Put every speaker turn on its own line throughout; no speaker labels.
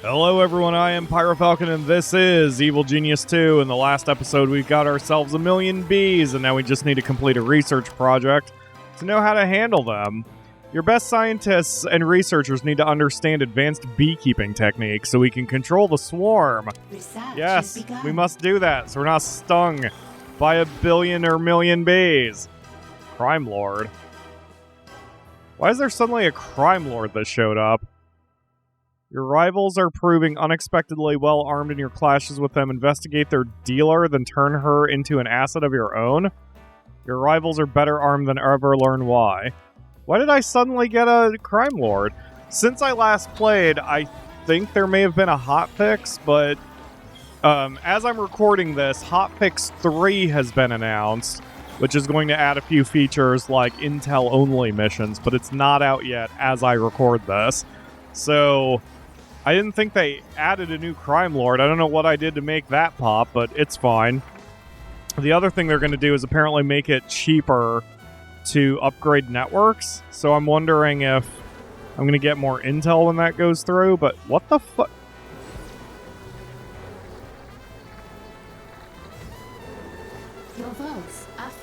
Hello everyone, I am PyroFalkon and this is Evil Genius 2. In the last episode we got ourselves 1,000,000 bees and now we just need to complete a research project to know how to handle them. Your best scientists and researchers need to understand advanced beekeeping techniques so we can control the swarm. Yes, we must do that so we're not stung by 1,000,000,000 or million bees. Crime Lord. Why is there suddenly a crime lord that showed up? Your rivals are proving unexpectedly well armed in your clashes with them. Investigate their dealer, then turn her into an asset of your own. Your rivals are better armed than ever. Learn why. Why did I suddenly get a crime lord? Since I last played, I think there may have been a hotfix, but as I'm recording this, hotfix 3 has been announced, which is going to add a few features like intel-only missions, but it's not out yet as I record this. So I didn't think they added a new crime lord. I don't know what I did to make that pop, but it's fine. The other thing they're going to do is apparently make it cheaper to upgrade networks. So I'm wondering if I'm going to get more intel when that goes through, but what the fuck?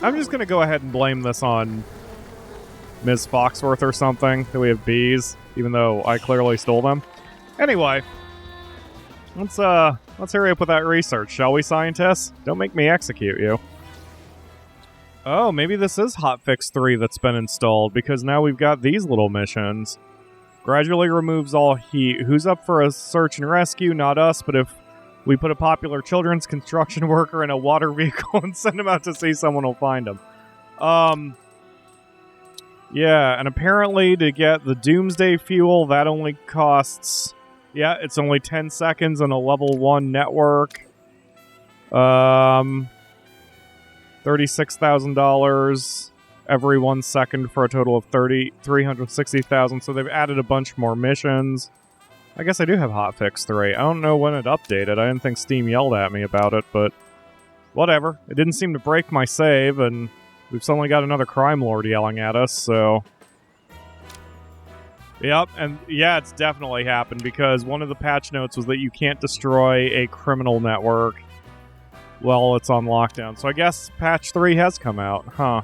I'm just going to go ahead and blame this on Ms. Foxworth or something, that we have bees, even though I clearly stole them. Anyway, let's hurry up with that research, shall we, scientists? Don't make me execute you. Oh, maybe this is hotfix 3 that's been installed, because now we've got these little missions. Gradually removes all heat. Who's up for a search and rescue? Not us, but if we put a popular children's construction worker in a water vehicle and send him out to sea, someone will find him. Yeah, and apparently to get the Doomsday Fuel, that only costs... Yeah, it's only 10 seconds on a level 1 network. $36,000 every 1 second for a total of $360,000. So they've added a bunch more missions. I guess I do have hotfix 3. I don't know when it updated. I didn't think Steam yelled at me about it, but whatever. It didn't seem to break my save, and we've suddenly got another crime lord yelling at us, so... Yep, and yeah, it's definitely happened, because one of the patch notes was that you can't destroy a criminal network while it's on lockdown. So I guess patch 3 has come out, huh?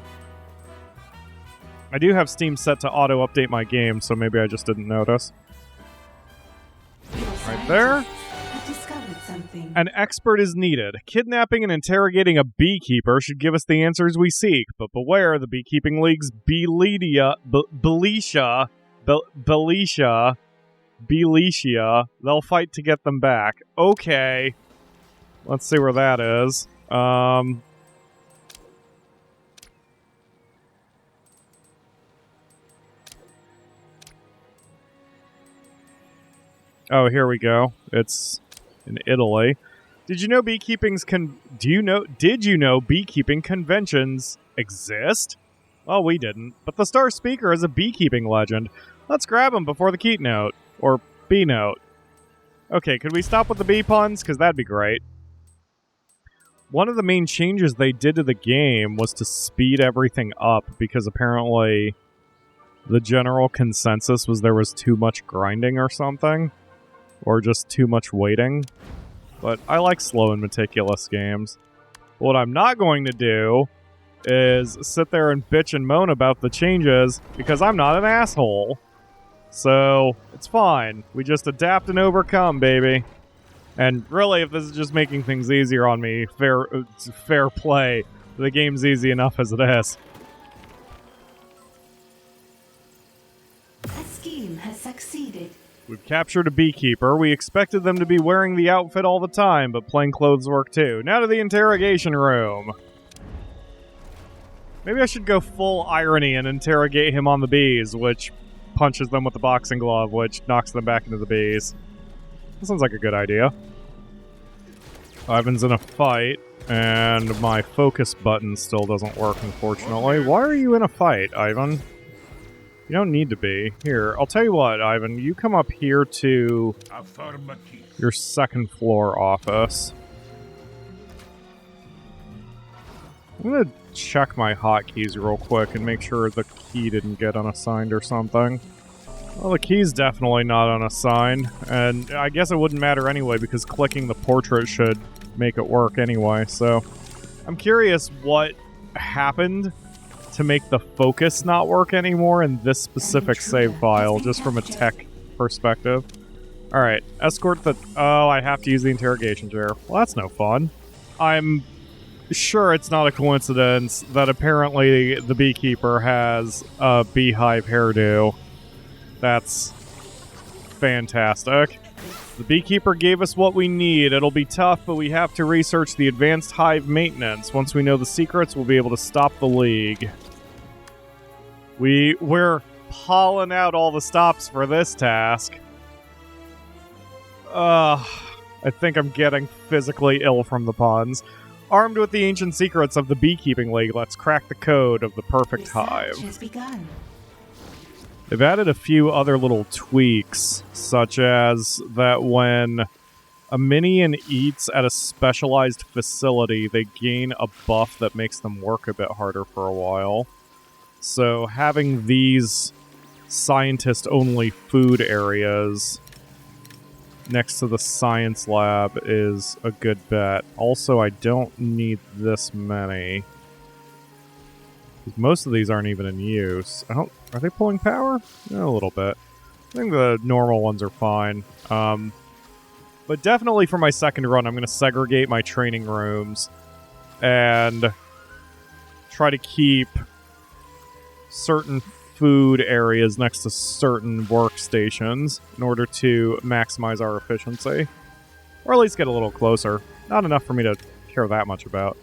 I do have Steam set to auto-update my game, so maybe I just didn't notice. Right there. An expert is needed. Kidnapping and interrogating a beekeeper should give us the answers we seek, but beware, the Beekeeping League's Belicia, they'll fight to get them back. Okay. Let's see where that is. Oh, here we go. It's in Italy. Did you know beekeeping conventions exist? Well, we didn't. But the star speaker is a beekeeping legend. Let's grab him before the keynote. Or B-note. Okay, could we stop with the bee puns? Because that'd be great. One of the main changes they did to the game was to speed everything up, because apparently the general consensus was there was too much grinding or something. Or just too much waiting. But I like slow and meticulous games. But what I'm not going to do is sit there and bitch and moan about the changes, because I'm not an asshole. So, it's fine. We just adapt and overcome, baby. And really, if this is just making things easier on me, fair play. The game's easy enough as it is.
A scheme has succeeded.
We've captured a beekeeper. We expected them to be wearing the outfit all the time, but plain clothes work too. Now to the interrogation room. Maybe I should go full irony and interrogate him on the bees, which punches them with the boxing glove, which knocks them back into the bees. That sounds like a good idea. Ivan's in a fight, and my focus button still doesn't work, unfortunately. Why are you in a fight, Ivan? You don't need to be. Here, I'll tell you what, Ivan. You come up here to your second floor office. I'm gonna check my hotkeys real quick and make sure the key didn't get unassigned or something. Well, the key's definitely not unassigned, and I guess it wouldn't matter anyway because clicking the portrait should make it work anyway, so... I'm curious what happened to make the focus not work anymore in this specific save file, just from a tech perspective. Alright, escort the... Oh, I have to use the interrogation chair. Well, that's no fun. I'm sure it's not a coincidence that apparently the beekeeper has a beehive hairdo. That's fantastic. The beekeeper gave us what we need. It'll be tough, but we have to research the advanced hive maintenance. Once we know the secrets, we'll be able to stop the League. We're pulling out all the stops for this task. I think I'm getting physically ill from the puns. Armed with the ancient secrets of the Beekeeping League, let's crack the code of the perfect hive.
Has begun.
They've added a few other little tweaks, such as that when a minion eats at a specialized facility, they gain a buff that makes them work a bit harder for a while. So having these scientist-only food areas next to the science lab is a good bet. Also, I don't need this many. Most of these aren't even in use. Are they pulling power? Yeah, a little bit. I think the normal ones are fine. But definitely for my second run, I'm going to segregate my training rooms and try to keep certain food areas next to certain workstations in order to maximize our efficiency. Or at least get a little closer. Not enough for me to care that much about.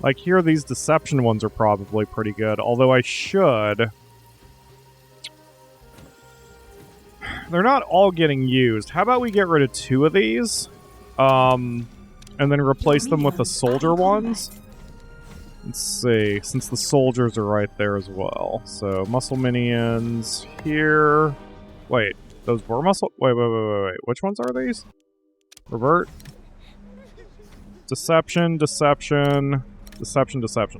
Like, here, these deception ones are probably pretty good, although I should... They're not all getting used. How about we get rid of 2 of these? And then replace them with the soldier ones? Let's see, since the soldiers are right there as well. So, muscle minions here... Wait, those were muscle... Wait. Which ones are these? Revert? Deception.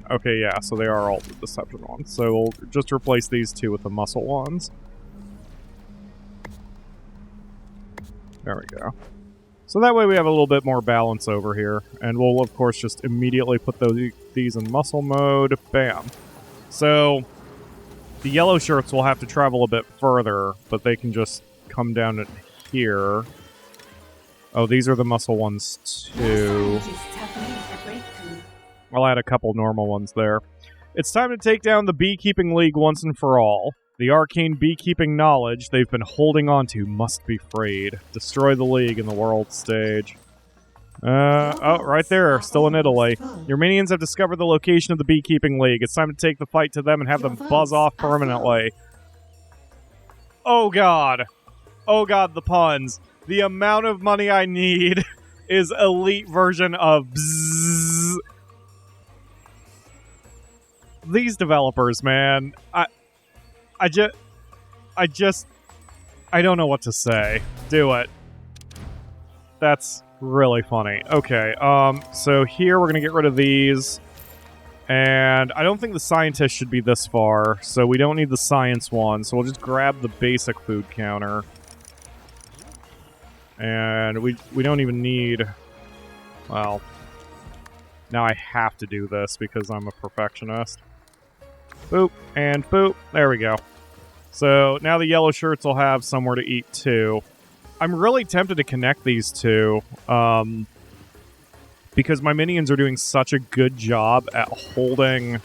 Okay, yeah, so they are all the deception ones. So we'll just replace these 2 with the muscle ones. There we go. So that way we have a little bit more balance over here. And we'll, of course, just immediately put these in muscle mode. Bam. So the yellow shirts will have to travel a bit further, but they can just come down at here. Oh, these are the muscle ones, too. I'll add a couple normal ones there. It's time to take down the Beekeeping League once and for all. The arcane beekeeping knowledge they've been holding on to must be freed. Destroy the League in the world stage. Oh, right there, still in Italy. Your minions have discovered the location of the Beekeeping League. It's time to take the fight to them and have them buzz off permanently. Oh god. Oh god, the puns. The amount of money I need is elite version of bzzz. These developers, man, I don't know what to say. Do it. That's really funny. Okay, so here we're gonna get rid of these. And I don't think the scientist should be this far, so we don't need the science one, so we'll just grab the basic food counter. And we don't even need... Well, now I have to do this because I'm a perfectionist. Boop, and boop. There we go. So now the yellow shirts will have somewhere to eat too. I'm really tempted to connect these two, because my minions are doing such a good job at holding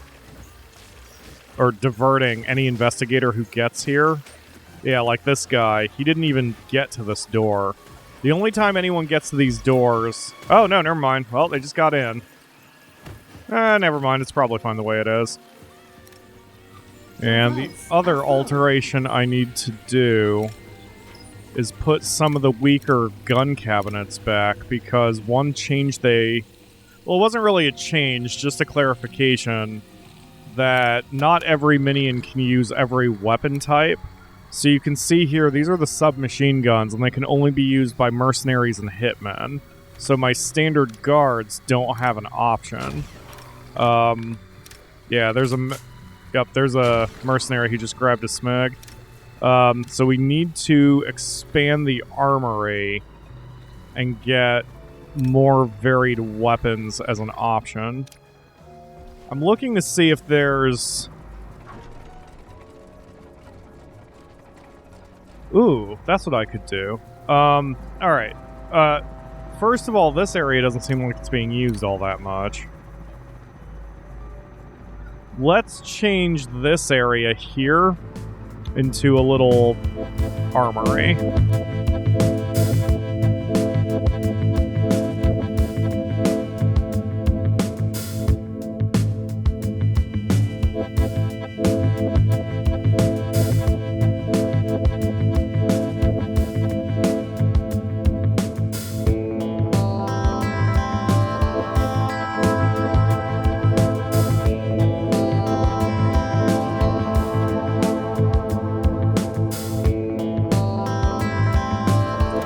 or diverting any investigator who gets here. Yeah, like this guy. He didn't even get to this door. The only time anyone gets to these doors... Oh, no, never mind. Well, they just got in. Never mind. It's probably fine the way it is. And the other alteration I need to do is put some of the weaker gun cabinets back, because one change they... Well, it wasn't really a change, just a clarification that not every minion can use every weapon type. So you can see here, these are the submachine guns, and they can only be used by mercenaries and hitmen. So my standard guards don't have an option. Yeah, there's a... Yep, there's a mercenary who just grabbed a smeg. So we need to expand the armory and get more varied weapons as an option. I'm looking to see if there's... Ooh, that's what I could do. Alright. First of all, this area doesn't seem like it's being used all that much. Let's change this area here into a little armory.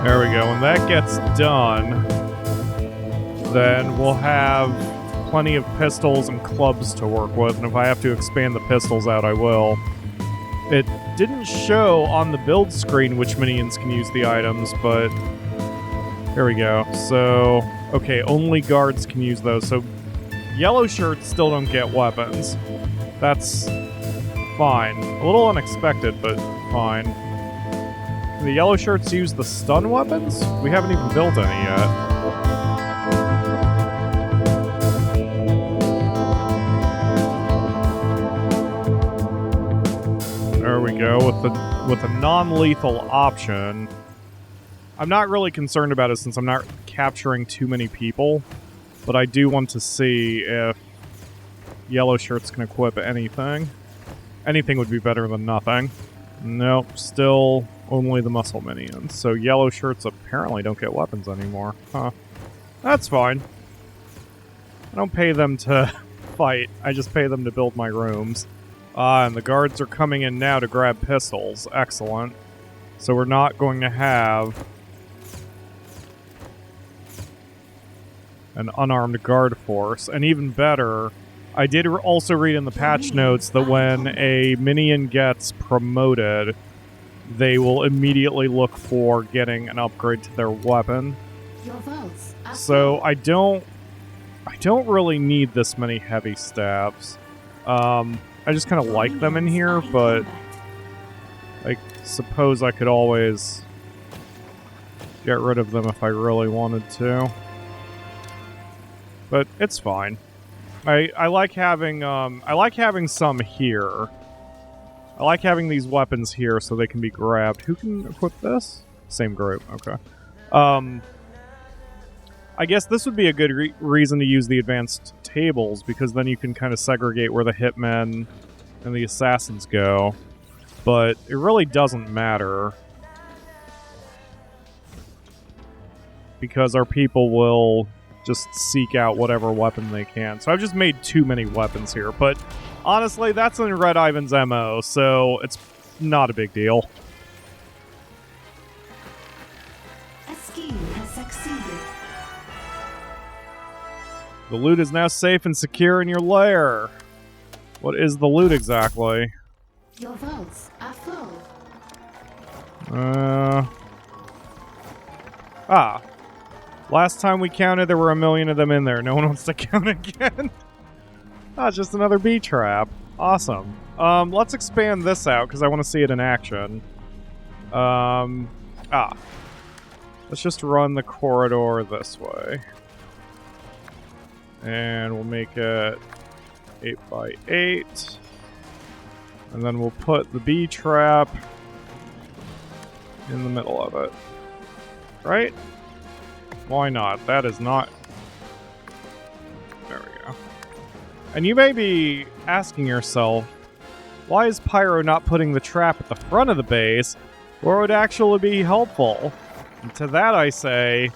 There we go. When that gets done, then we'll have plenty of pistols and clubs to work with, and if I have to expand the pistols out, I will. It didn't show on the build screen which minions can use the items, but here we go. So, okay, only guards can use those. So, yellow shirts still don't get weapons. That's fine. A little unexpected, but fine. Can the yellow shirts use the stun weapons? We haven't even built any yet. There we go, with a non-lethal option. I'm not really concerned about it since I'm not capturing too many people, but I do want to see if yellow shirts can equip anything. Anything would be better than nothing. Nope, still only the muscle minions. So yellow shirts apparently don't get weapons anymore. Huh. That's fine. I don't pay them to fight, I just pay them to build my rooms. And the guards are coming in now to grab pistols. Excellent. So we're not going to have an unarmed guard force. And even better, I did also read in the patch notes that when a minion gets promoted, they will immediately look for getting an upgrade to their weapon. So I don't really need this many heavy stabs. I just kind of like them in here, but I suppose I could always get rid of them if I really wanted to. But it's fine. I like having some here. I like having these weapons here so they can be grabbed. Who can equip this? Same group, okay. I guess this would be a good reason to use the advanced tables, because then you can kind of segregate where the hitmen and the assassins go. But it really doesn't matter, because our people will just seek out whatever weapon they can. So I've just made too many weapons here, but honestly, that's in Red Ivan's MO, so it's not a big deal.
A scheme has succeeded.
The loot is now safe and secure in your lair. What is the loot exactly?
Your vaults are full.
Last time we counted, there were 1 million of them in there. No one wants to count again. It's just another bee trap. Awesome. Let's expand this out, because I want to see it in action. Let's just run the corridor this way. And we'll make it 8x8. And then we'll put the bee trap in the middle of it. Right? Why not? That is not... There we go. And you may be asking yourself, why is Pyro not putting the trap at the front of the base, where it would actually be helpful? And to that I say...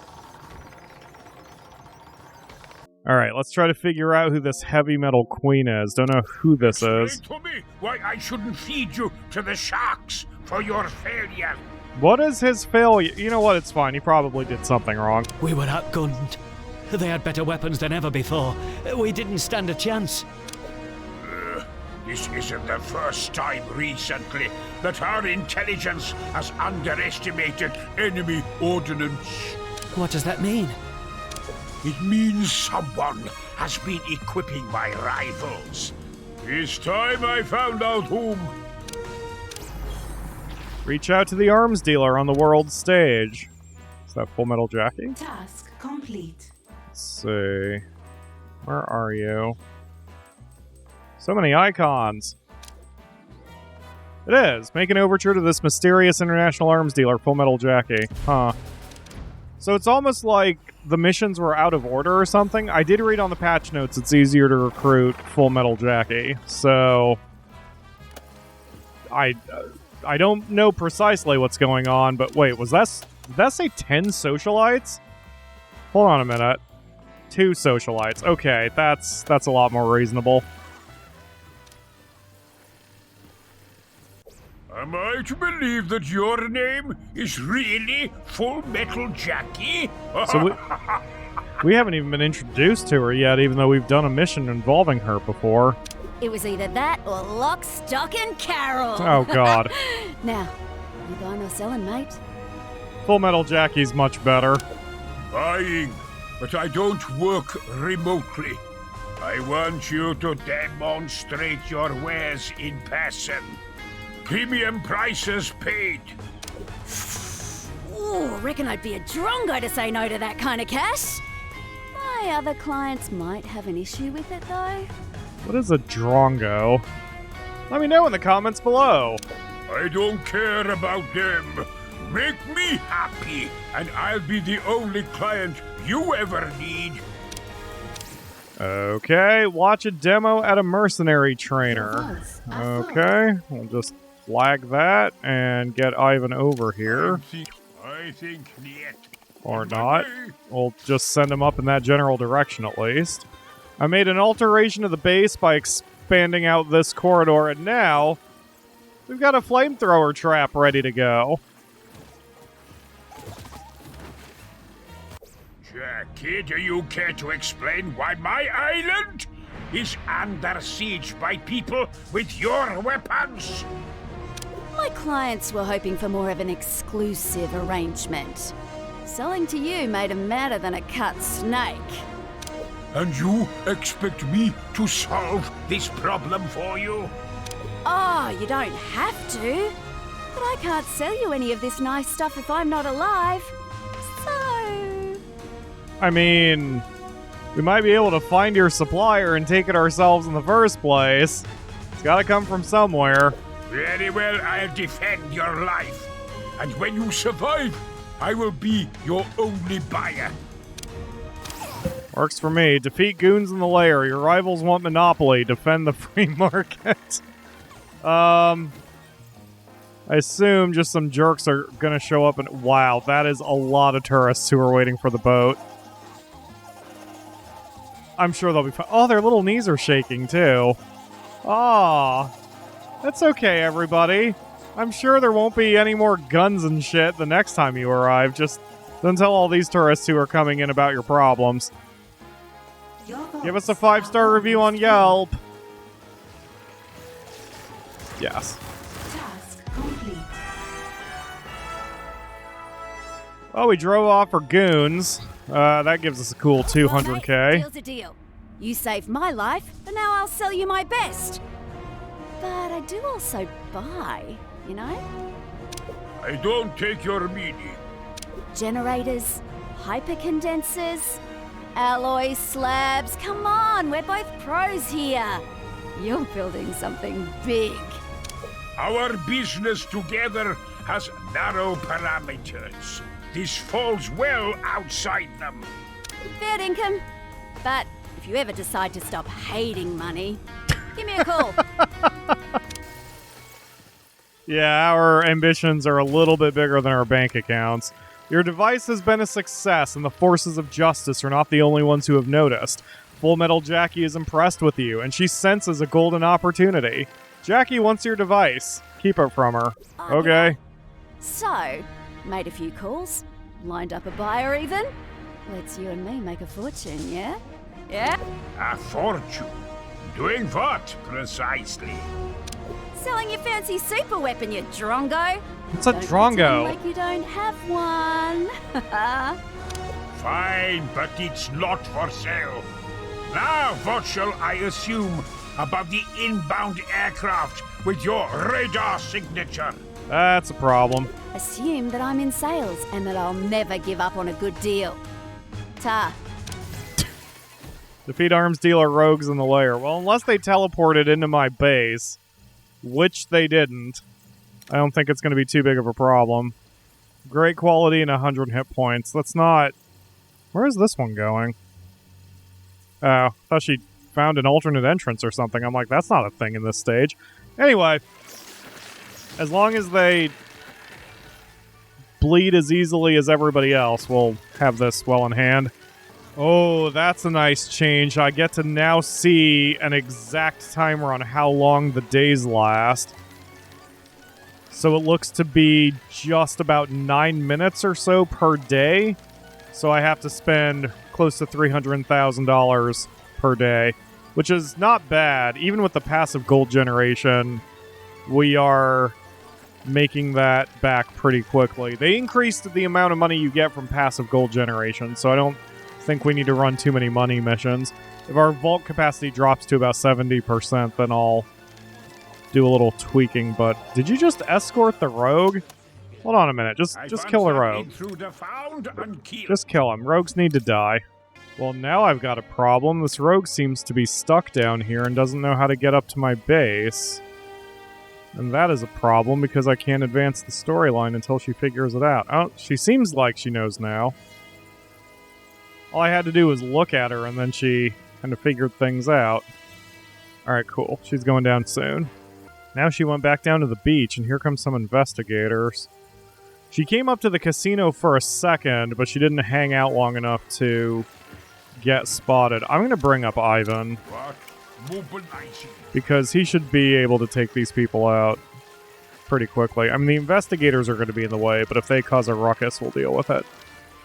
Alright, let's try to figure out who this heavy metal queen is. Don't know who this is.
Explain to me why I shouldn't feed you to the sharks for your failure.
What is his failure? You know what, it's fine. He probably did something wrong.
We were outgunned. They had better weapons than ever before. We didn't stand a chance.
This isn't the first time recently that our intelligence has underestimated enemy ordnance.
What does that mean?
It means someone has been equipping my rivals. This time I found out whom.
Reach out to the arms dealer on the world stage. Is that Full Metal Jackie?
Task complete.
Let's see. Where are you? So many icons. It is. Make an overture to this mysterious international arms dealer, Full Metal Jackie. Huh. So it's almost like the missions were out of order or something. I did read on the patch notes it's easier to recruit Full Metal Jackie. So I don't know precisely what's going on, but wait, did that say 10 socialites? Hold on a minute. 2 socialites. Okay, that's a lot more reasonable.
Am I to believe that your name is really Full Metal Jackie?
So we haven't even been introduced to her yet, even though we've done a mission involving her before.
It was either that or Lock, Stock, and Carol.
Oh, God.
Now, you buying or selling, mate?
Full Metal Jackie's much better.
Buying, but I don't work remotely. I want you to demonstrate your wares in person. Premium prices paid.
Ooh, reckon I'd be a drongo to say no to that kind of cash. My other clients might have an issue with it, though.
What is a drongo? Let me know in the comments below.
I don't care about them. Make me happy, and I'll be the only client you ever need.
Okay, watch a demo at a mercenary trainer. Okay, we'll just flag that and get Ivan over here.
I think yet.
Or not. We'll just send him up in that general direction at least. I made an alteration to the base by expanding out this corridor, and now we've got a flamethrower trap ready to go.
Jackie, do you care to explain why my island is under siege by people with your weapons?
My clients were hoping for more of an exclusive arrangement. Selling to you made them madder than a cut snake.
And you expect me to solve this problem for you?
Oh, you don't have to. But I can't sell you any of this nice stuff if I'm not alive. So...
I mean, we might be able to find your supplier and take it ourselves in the first place. It's gotta come from somewhere.
Very well, I'll defend your life. And when you survive, I will be your only buyer.
Works for me. Defeat goons in the lair. Your rivals want monopoly. Defend the free market. I assume just some jerks are gonna show up and... Wow, that is a lot of tourists who are waiting for the boat. I'm sure they'll be fine. Oh, their little knees are shaking, too. Aw. That's okay, everybody. I'm sure there won't be any more guns and shit the next time you arrive. Just don't tell all these tourists who are coming in about your problems. Give us a 5-star review on Yelp. Yes.
Task complete.
Well, we drove off for goons. That gives us a cool 200k.
Well, hey, deal's a deal. You saved my life, but now I'll sell you my best. But I do also buy, you know?
I don't take your meaning.
Generators, hypercondensers, alloy slabs. Come on, we're both pros here. You're building something big.
Our business together has narrow parameters. This falls well outside them.
Fair income. But if you ever decide to stop hating money, give me a call.
Yeah, our ambitions are a little bit bigger than our bank accounts. Your device has been a success, and the forces of justice are not the only ones who have noticed. Full Metal Jackie is impressed with you, and she senses a golden opportunity. Jackie wants your device. Keep it from her. Okay.
So, made a few calls, lined up a buyer even. Lets you and me make a fortune, yeah? Yeah?
A fortune? Doing what, precisely?
Selling your fancy super weapon, you drongo.
It's a
Don't
drongo.
pretend like you don't have one.
Fine, but it's not for sale. Now, what shall I assume about the inbound aircraft with your radar signature?
That's a problem.
Assume that I'm in sales and that I'll never give up on a good deal. Ta.
Defeat arms dealer rogues in the lair. Well, unless they teleported into my base, which they didn't, I don't think it's going to be too big of a problem. Great quality and 100 hit points. That's not... Where is this one going? Oh, I thought she found an alternate entrance or something. I'm like, that's not a thing in this stage. Anyway, as long as they bleed as easily as everybody else, we'll have this well in hand. Oh, that's a nice change. I get to now see an exact timer on how long the days last. So it looks to be just about 9 minutes or so per day. So I have to spend close to $300,000 per day, which is not bad. Even with the passive gold generation, we are making that back pretty quickly. They increased the amount of money you get from passive gold generation, so I don't think we need to run too many money missions. If our vault capacity drops to about 70%, then I'll do a little tweaking. But did you just escort the rogue? Hold on a minute. Just kill the rogue. Just kill him. Rogues need to die. Well, now I've got a problem. This rogue seems to be stuck down here and doesn't know how to get up to my base. And that is a problem because I can't advance the storyline until she figures it out. Oh, she seems like she knows now. All I had to do was look at her, and then she kind of figured things out. Alright, cool. She's going down soon. Now she went back down to the beach, and here come some investigators. She came up to the casino for a second, but she didn't hang out long enough to get spotted. I'm going to bring up Ivan, because he should be able to take these people out pretty quickly. I mean, the investigators are going to be in the way, but if they cause a ruckus, we'll deal with it.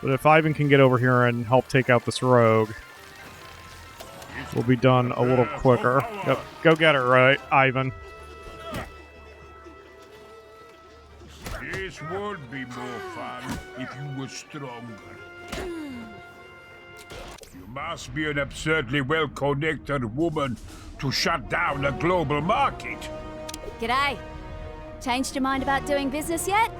But if Ivan can get over here and help take out this rogue, we'll be done a little quicker. Yep, go get her, right, Ivan.
This would be more fun if you were stronger. You must be an absurdly well-connected woman to shut down a global market.
G'day. Changed your mind about doing business yet?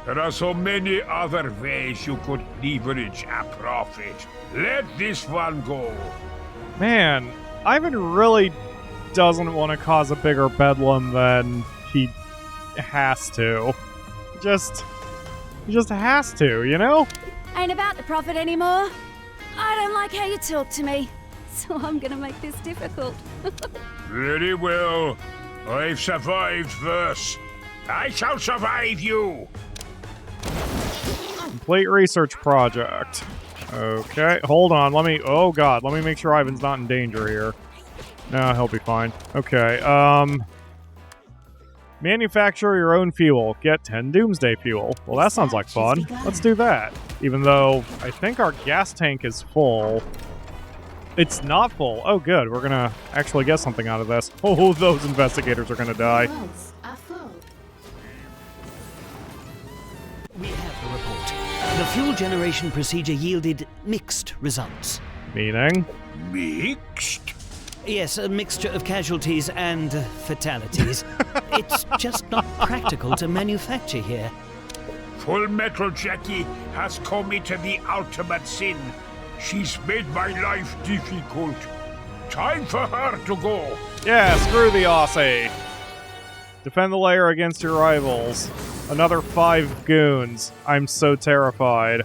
There are so many other ways you could leverage a profit. Let this one go.
Man, Ivan really doesn't want to cause a bigger bedlam than he has to. He just has to, you know?
Ain't about the profit anymore. I don't like how you talk to me, so I'm gonna make this difficult.
Very well. I've survived worse. I shall survive you.
Complete research project. Okay, hold on. Oh god, let me make sure Ivan's not in danger here. No, he'll be fine. Okay, manufacture your own fuel. Get 10 doomsday fuel. Well, that sounds like fun. Let's do that. Even though I think our gas tank is full. It's not full. Oh, good. We're gonna actually get something out of this. Oh, those investigators are gonna die.
Roads are full.
We have the report. The fuel generation procedure yielded mixed results.
Meaning?
Mixed?
Yes, a mixture of casualties and fatalities. It's just not practical to manufacture here.
Full Metal Jackie has committed the ultimate sin. She's made my life difficult. Time for her to go.
Yeah, screw the Aussie. Defend the lair against your rivals. Another 5 goons. I'm so terrified.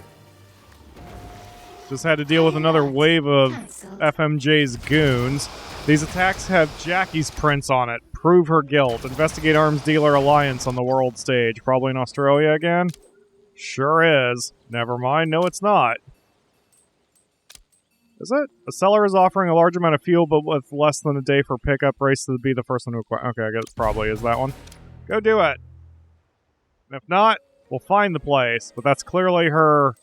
Just had to deal with another wave of FMJ's goons. These attacks have Jackie's prints on it. Prove her guilt. Investigate Arms Dealer Alliance on the world stage. Probably in Australia again? Sure is. Never mind. No, it's not. Is it? A seller is offering a large amount of fuel, but with less than a day for pickup. Race to be the first one to acquire. Okay, I guess it probably is that one. Go do it. And if not, we'll find the place. But that's clearly her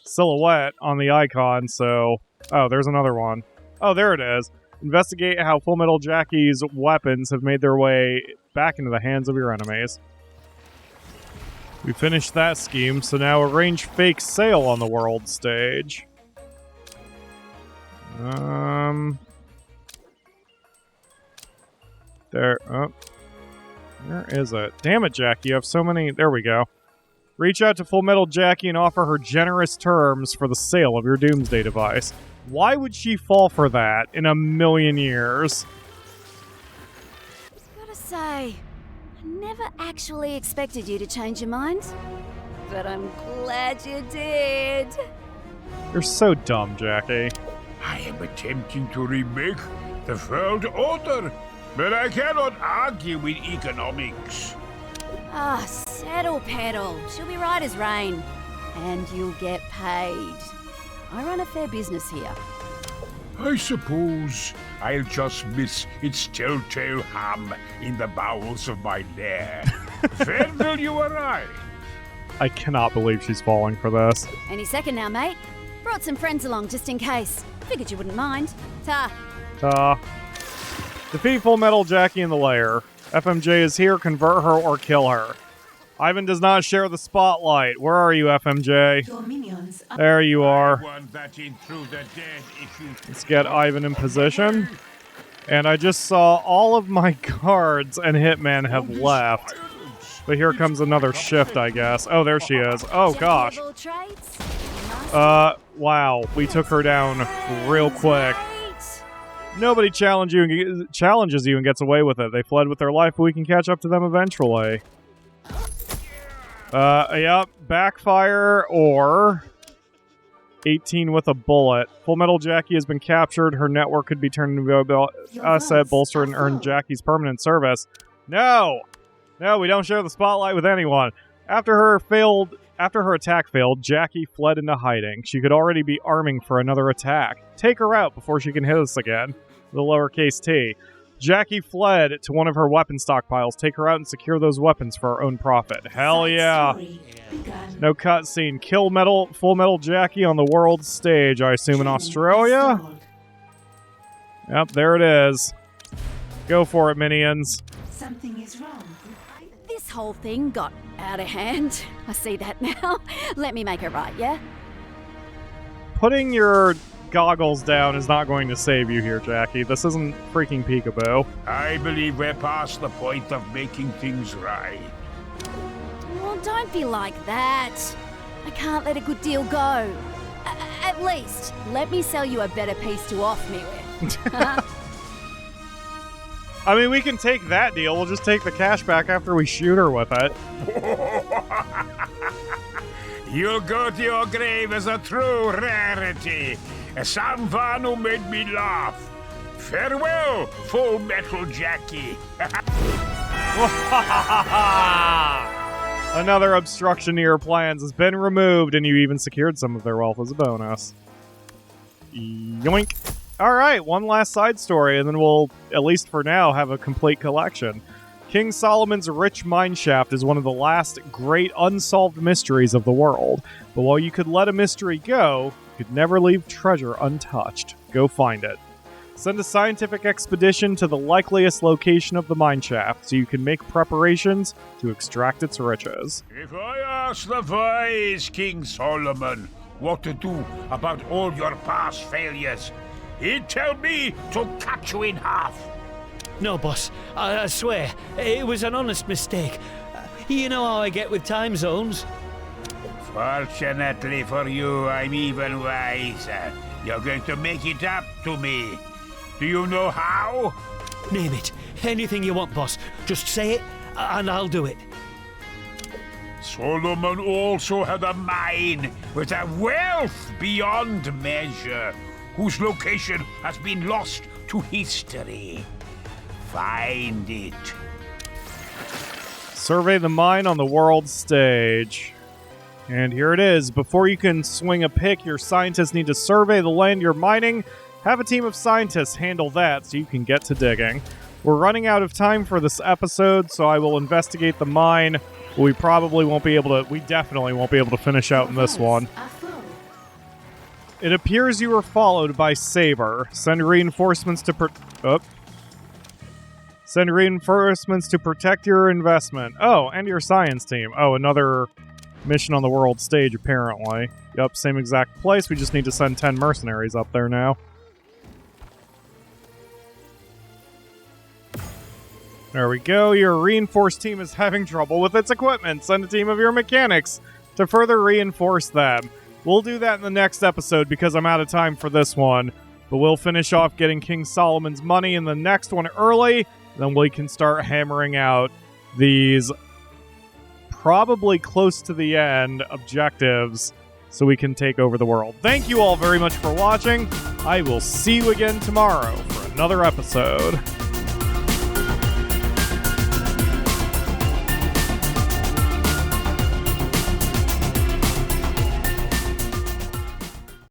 silhouette on the icon, so... Oh, there's another one. Oh, there it is. Investigate how Full Metal Jackie's weapons have made their way back into the hands of your enemies. We finished that scheme, so now arrange fake sale on the world stage. There. Oh. Where is it? Damn it, Jackie. You have so many. There we go. Reach out to Full Metal Jackie and offer her generous terms for the sale of your Doomsday device. Why would she fall for that in a million years?
Gotta say, I never actually expected you to change your mind. But I'm glad you did.
You're so dumb, Jackie.
I am attempting to remake the world order, but I cannot argue with economics.
Ah, settle, pedal. She'll be right as rain. And you'll get paid. I run a fair business here.
I suppose I'll just miss its telltale hum in the bowels of my lair. When will you arrive?
I cannot believe she's falling for this.
Any second now, mate. Brought some friends along just in case. Figured you wouldn't mind. Ta.
Defeat Full Metal Jackie in the lair. FMJ is here, convert her or kill her. Ivan does not share the spotlight. Where are you, FMJ?
Your minions are
There you are.
One that in through the dead issue.
Let's get Ivan in position. And I just saw all of my guards and Hitman have left. But here comes another shift, I guess. Oh, there she is. Oh, gosh.
Jack of all trades?
Wow. We took her down real quick. Nobody challenges you and gets away with it. They fled with their life, but we can catch up to them eventually. Yep. Backfire or 18 with a bullet. Full Metal Jackie has been captured. Her network could be turned into a asset, bolster, and earn Jackie's permanent service. No! No, we don't share the spotlight with anyone. After her attack failed, Jackie fled into hiding. She could already be arming for another attack. Take her out before she can hit us again. The lowercase t. Jackie fled to one of her weapon stockpiles. Take her out and secure those weapons for her own profit. Hell yeah. No cutscene. Kill Full Metal Jackie on the world stage, I assume in Australia? Yep, there it is. Go for it, minions.
Something is wrong.
This whole thing got out of hand. I see that now. Let me make it right, yeah?
Putting your goggles down is not going to save you here, Jackie. This isn't freaking Peekaboo.
I believe we're past the point of making things right.
Well, don't be like that. I can't let a good deal go. At least, let me sell you a better piece to off me with.
I mean, we can take that deal. We'll just take the cash back after we shoot her with it.
You'll go to your grave as a true rarity. Someone who made me laugh. Farewell, Full Metal Jackie.
Another obstruction to your plans has been removed, and you even secured some of their wealth as a bonus. Yoink. Alright, one last side story, and then we'll, at least for now, have a complete collection. King Solomon's rich mineshaft is one of the last great unsolved mysteries of the world. But while you could let a mystery go, you could never leave treasure untouched. Go find it. Send a scientific expedition to the likeliest location of the mineshaft so you can make preparations to extract its riches.
If I ask the wise King Solomon what to do about all your past failures, he'd tell me to cut you in half.
No, boss. I swear, it was an honest mistake. You know how I get with time zones.
Fortunately for you, I'm even wiser. You're going to make it up to me. Do you know how?
Name it. Anything you want, boss. Just say it, and I'll do it.
Solomon also had a mine with a wealth beyond measure, whose location has been lost to history. Find it.
Survey the mine on the world stage. And here it is. Before you can swing a pick, your scientists need to survey the land you're mining. Have a team of scientists handle that so you can get to digging. We're running out of time for this episode, so I will investigate the mine. We definitely won't be able to finish out in this one. It appears you were followed by Saber. Send reinforcements to Send reinforcements to protect your investment. Oh, and your science team. Oh, another mission on the world stage, apparently. Yep, same exact place. We just need to send 10 mercenaries up there now. There we go. Your reinforced team is having trouble with its equipment. Send a team of your mechanics to further reinforce them. We'll do that in the next episode because I'm out of time for this one. But we'll finish off getting King Solomon's money in the next one early. Then we can start hammering out these probably close to the end objectives so we can take over the world. Thank you all very much for watching. I will see you again tomorrow for another episode.